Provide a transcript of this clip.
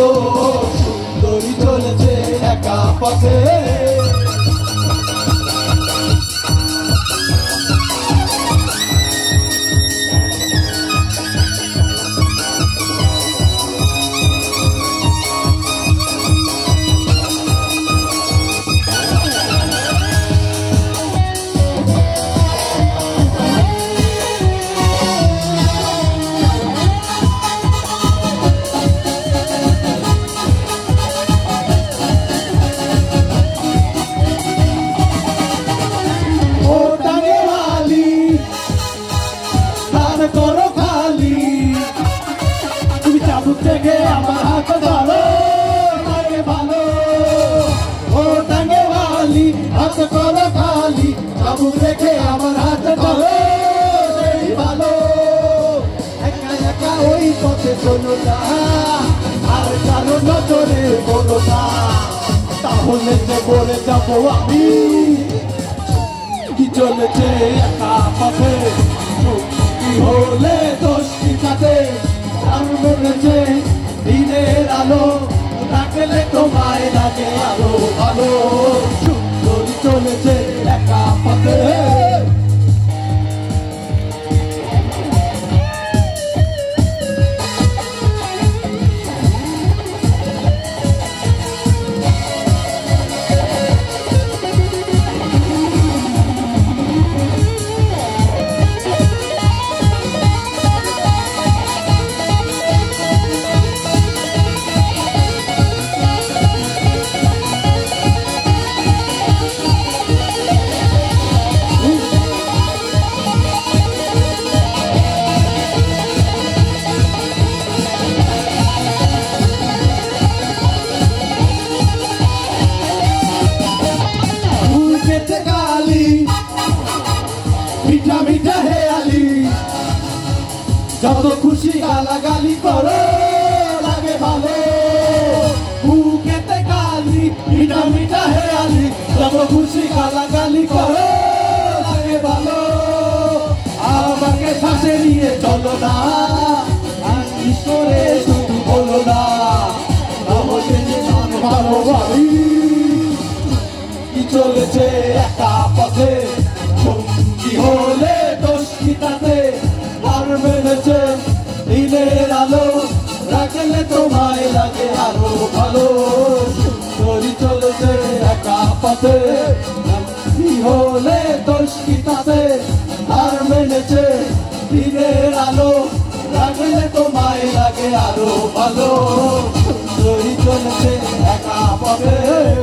ভালো সুন্দরী চলেছে একা পথে করো খালি তুমি চাবুক থেকে আমার হাত ধরো লাগে ভালো ও টাঙ্গে বালি হাত করো খালি চাবুক রেখে আমার হাত ধরো সেই ভালো একা একা ওই পথে চলো না আর কারো নজরে বলো না তাহলে যে বলে যাবো আমি কি চলেছে একা পথে হলে দোষী সাথে আর মেরেছে দিনের আলো রাখলে তোমায় লাগে আলো ভালো সুন্দরী চলেছে একা পথে মিঠা মিঠা হেয়ালি যত খুশি গালাগালি করো লাগে ভালো বুকেতে গালি মিঠা মিঠা হেয়ালি যত খুশি গালাগালি করো লাগে ভালো আমাকে সাথে নিয়ে চলো না ঈশ্বরে শুধু বলো না আমাকে ভালো ভাবি কি চলেছে একা পথে কি হলে দোষিতাতে আর মেনেছে দিনের আলো রাখলে তোমায় লাগে আরো ভালো সুন্দরী চলেছে একা পথে কি হলে দোষিতাতে আর মেনেছে দিনের আলো রাখলে তোমায় লাগে আরো ভালো সুন্দরী চলেছে একা পথে